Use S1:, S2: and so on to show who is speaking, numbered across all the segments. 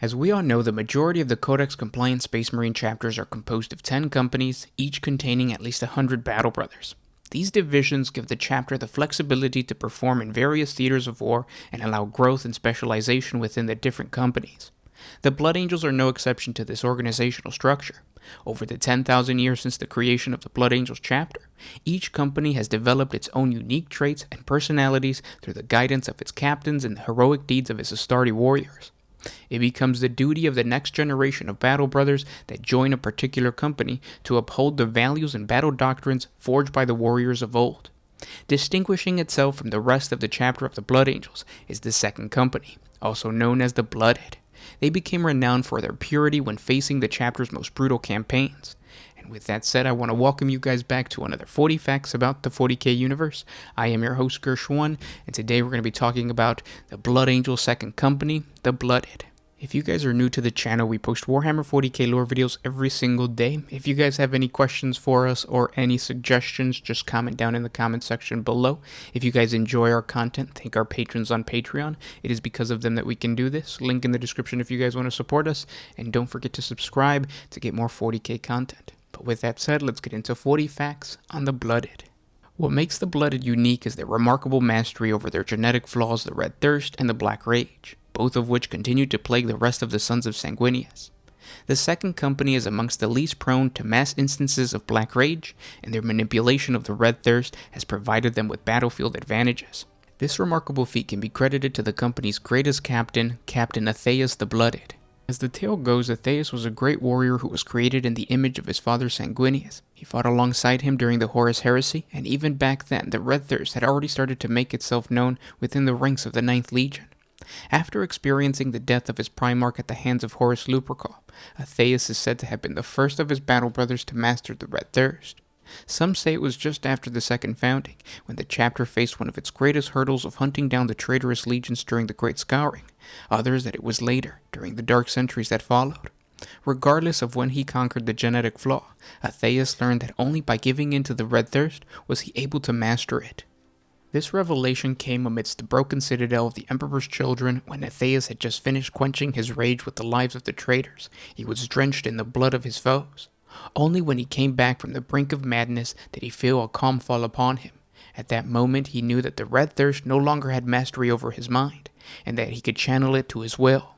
S1: As we all know, the majority of the Codex-compliant Space Marine chapters are composed of 10 companies, each containing at least 100 Battle Brothers. These divisions give the chapter the flexibility to perform in various theaters of war and allow growth and specialization within the different companies. The Blood Angels are no exception to this organizational structure. Over the 10,000 years since the creation of the Blood Angels chapter, each company has developed its own unique traits and personalities through the guidance of its captains and the heroic deeds of its Astarte warriors. It becomes the duty of the next generation of Battle Brothers that join a particular company to uphold the values and battle doctrines forged by the warriors of old. Distinguishing itself from the rest of the chapter of the Blood Angels is the second company, also known as the Blooded. They became renowned for their purity when facing the chapter's most brutal campaigns. And with that said, I want to welcome you guys back to another 40 Facts about the 40K universe. I am your host, Gershwan, and today we're going to be talking about the Blood Angel Second Company, the Blooded. If you guys are new to the channel, we post Warhammer 40K lore videos every single day. If you guys have any questions for us or any suggestions, just comment down in the comment section below. If you guys enjoy our content, thank our patrons on Patreon. It is because of them that we can do this. Link in the description if you guys want to support us. And don't forget to subscribe to get more 40K content. But with that said, let's get into 40 facts on the Blooded. What makes the Blooded unique is their remarkable mastery over their genetic flaws, the Red Thirst and the Black Rage, both of which continue to plague the rest of the Sons of Sanguinius. The second company is amongst the least prone to mass instances of Black Rage, and their manipulation of the Red Thirst has provided them with battlefield advantages. This remarkable feat can be credited to the company's greatest captain, Captain Atheus the Blooded. As the tale goes, Atheus was a great warrior who was created in the image of his father Sanguinius. He fought alongside him during the Horus Heresy, and even back then, the Red Thirst had already started to make itself known within the ranks of the 9th Legion. After experiencing the death of his Primarch at the hands of Horus Lupercal, Atheus is said to have been the first of his battle brothers to master the Red Thirst. Some say it was just after the Second Founding, when the chapter faced one of its greatest hurdles of hunting down the traitorous legions during the Great Scouring. Others that it was later, during the dark centuries that followed. Regardless of when he conquered the genetic flaw, Atheus learned that only by giving in to the Red Thirst was he able to master it. This revelation came amidst the broken citadel of the Emperor's children when Atheus had just finished quenching his rage with the lives of the traitors. He was drenched in the blood of his foes. Only when he came back from the brink of madness did he feel a calm fall upon him. At that moment he knew that the Red Thirst no longer had mastery over his mind, and that he could channel it to his will.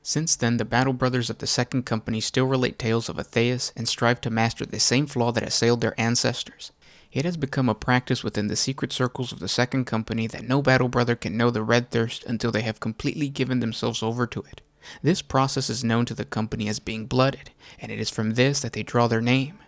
S1: Since then, the Battle Brothers of the Second Company still relate tales of Atheus and strive to master the same flaw that assailed their ancestors. It has become a practice within the secret circles of the Second Company that no Battle Brother can know the Red Thirst until they have completely given themselves over to it. This process is known to the company as being blooded, and it is from this that they draw their name.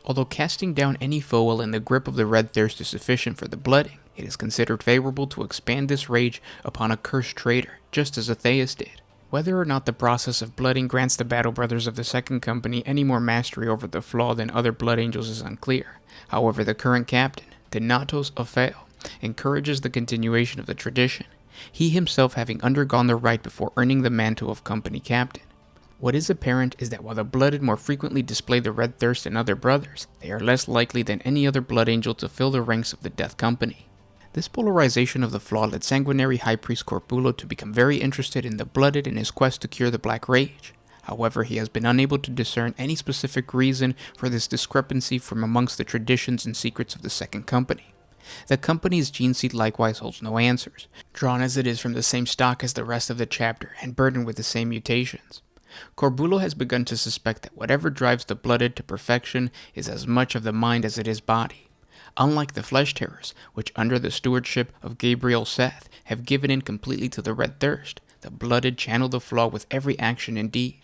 S1: Although casting down any foe while in the grip of the Red Thirst is sufficient for the blooding, it is considered favorable to expand this rage upon a cursed traitor, just as Atheus did. Whether or not the process of blooding grants the Battle Brothers of the Second Company any more mastery over the flaw than other Blood Angels is unclear. However, the current captain, Donatos of Fail, encourages the continuation of the tradition, he himself having undergone the rite before earning the mantle of company captain. What is apparent is that while the Blooded more frequently display the Red Thirst than other brothers, they are less likely than any other Blood Angel to fill the ranks of the Death Company. This polarization of the flaw led Sanguinary High Priest Corbulo to become very interested in the Blooded in his quest to cure the Black Rage. However, he has been unable to discern any specific reason for this discrepancy from amongst the traditions and secrets of the Second Company. The company's gene seed likewise holds no answers, drawn as it is from the same stock as the rest of the chapter and burdened with the same mutations. Corbulo has begun to suspect that whatever drives the Blooded to perfection is as much of the mind as it is body. Unlike the Flesh Terrors, which under the stewardship of Gabriel Seth have given in completely to the Red Thirst, the Blooded channel the flaw with every action and deed.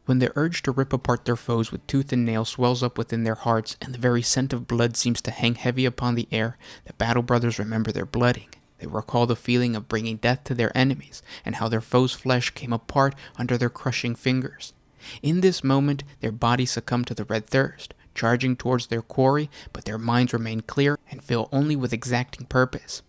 S1: When the urge to rip apart their foes with tooth and nail swells up within their hearts and the very scent of blood seems to hang heavy upon the air, the Battle Brothers remember their blooding. They recall the feeling of bringing death to their enemies and how their foe's flesh came apart under their crushing fingers. In this moment, their bodies succumb to the Red Thirst, charging towards their quarry, but their minds remain clear and fill only with exacting purpose.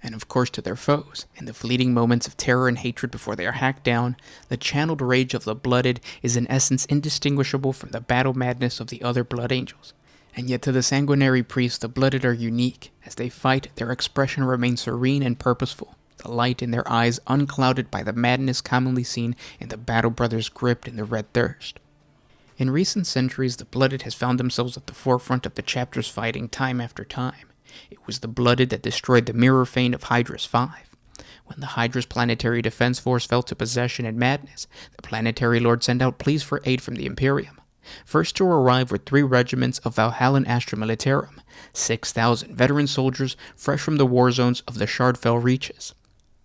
S1: And of course to their foes, in the fleeting moments of terror and hatred before they are hacked down, the channeled rage of the Blooded is in essence indistinguishable from the battle madness of the other Blood Angels. And yet to the sanguinary priests the Blooded are unique. As they fight, their expression remains serene and purposeful. The the light in their eyes unclouded by the madness commonly seen in the Battle Brothers gripped in the Red Thirst. In recent centuries, the Blooded has found themselves at the forefront of the chapter's fighting time after time. It was the Blooded that destroyed the Mirror Fane of Hydra's 5. When the Hydra's planetary defense force fell to possession in madness, the planetary lord sent out pleas for aid from the Imperium. First to arrive were 3 regiments of Valhallan Astra Militarum, 6,000 veteran soldiers fresh from the war zones of the Shardfell reaches.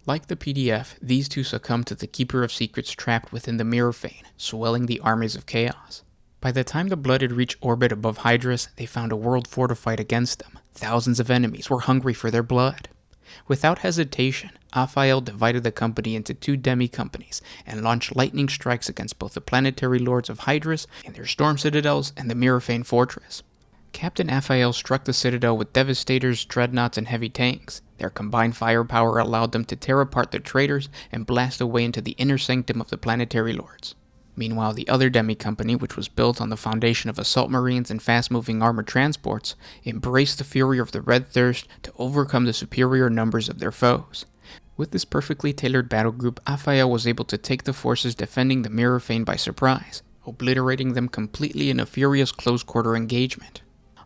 S1: Like the PDF, these two succumbed to the Keeper of Secrets trapped within the Mirror Fane, swelling the armies of chaos. By the time the Blooded reached orbit above Hydrus, they found a world fortified against them. Thousands of enemies were hungry for their blood. Without hesitation, Aphael divided the company into 2 demi-companies and launched lightning strikes against both the planetary lords of Hydrus and their storm citadels and the Mirror Fane fortress. Captain Aphael struck the citadel with devastators, dreadnoughts, and heavy tanks. Their combined firepower allowed them to tear apart the traitors and blast away into the inner sanctum of the planetary lords. Meanwhile, the other demi-company, which was built on the foundation of assault marines and fast-moving armored transports, embraced the fury of the Red Thirst to overcome the superior numbers of their foes. With this perfectly tailored battle group, Aphael was able to take the forces defending the Mirror Fane by surprise, obliterating them completely in a furious close-quarter engagement.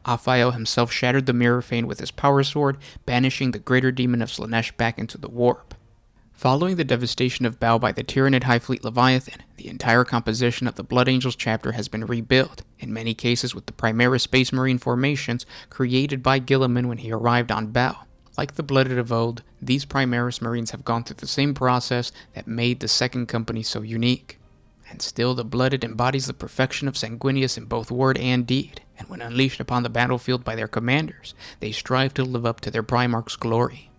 S1: Aphael himself shattered the Mirror Fane with his power sword, banishing the greater demon of Slaanesh back into the warp. Following the devastation of Bao by the Tyranid High Fleet Leviathan, the entire composition of the Blood Angels chapter has been rebuilt, in many cases with the Primaris Space Marine formations created by Guilliman when he arrived on Bao. Like the Blooded of old, these Primaris Marines have gone through the same process that made the Second Company so unique. And still, the Blooded embodies the perfection of Sanguinius in both word and deed, and when unleashed upon the battlefield by their commanders, they strive to live up to their Primarch's glory.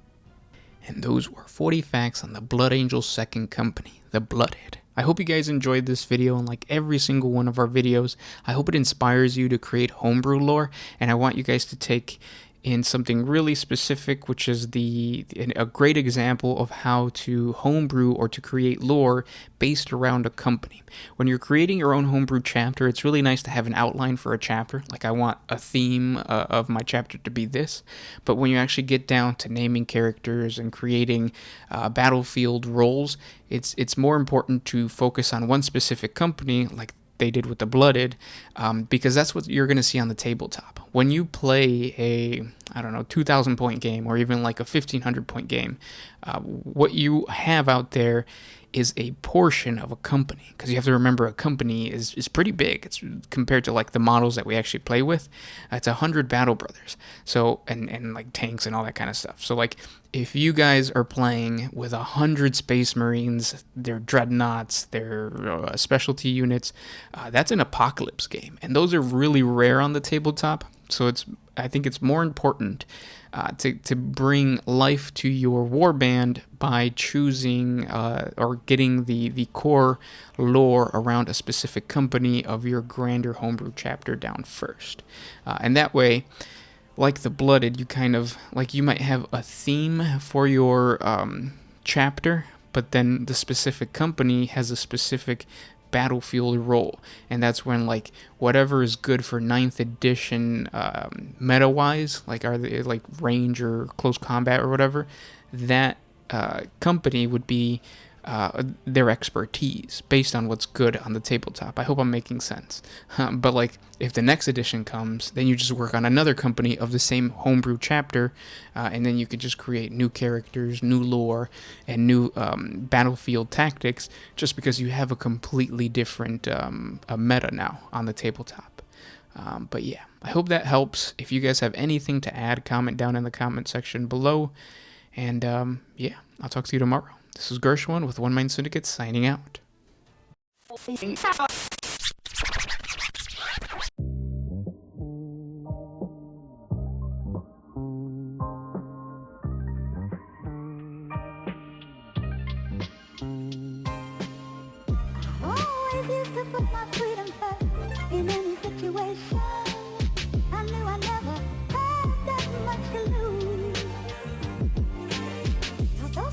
S1: And those were 40 facts on the Blood Angels Second Company, the Blooded. I hope you guys enjoyed this video, and like every single one of our videos, I hope it inspires you to create homebrew lore, and I want you guys to take in something really specific, which is a great example of how to homebrew or to create lore based around a company. When you're creating your own homebrew chapter, it's really nice to have an outline for a chapter. Like, I want a theme of my chapter to be this. But when you actually get down to naming characters and creating battlefield roles, it's more important to focus on one specific company, like they did with the Blooded, because that's what you're going to see on the tabletop. When you play a, 2,000 point game, or even like a 1,500 point game, what you have out there is a portion of a company, because you have to remember a company is pretty big. It's compared to like the models that we actually play with. It's 100 Battle Brothers, so and like tanks and all that kind of stuff. So like, if you guys are playing with 100 Space Marines, their dreadnoughts, their specialty units, that's an apocalypse game, and those are really rare on the tabletop. So I think it's more important to bring life to your warband by choosing or getting the core lore around a specific company of your grander homebrew chapter down first. And that way, like the Blooded, you kind of, like, you might have a theme for your chapter, but then the specific company has a specific battlefield role, and that's when, like, whatever is good for 9th edition meta wise, like, are they like range or close combat or whatever, that company would be their expertise based on what's good on the tabletop. I hope I'm making sense. But like, if the next edition comes, then you just work on another company of the same homebrew chapter, and then you could just create new characters, new lore, and new battlefield tactics, just because you have a completely different meta now on the tabletop. But yeah, I hope that helps. If you guys have anything to add, comment down in the comment section below. And yeah, I'll talk to you tomorrow. This is Gershwin with One Mind Syndicate signing out.
S2: Always used to put my freedom first, and then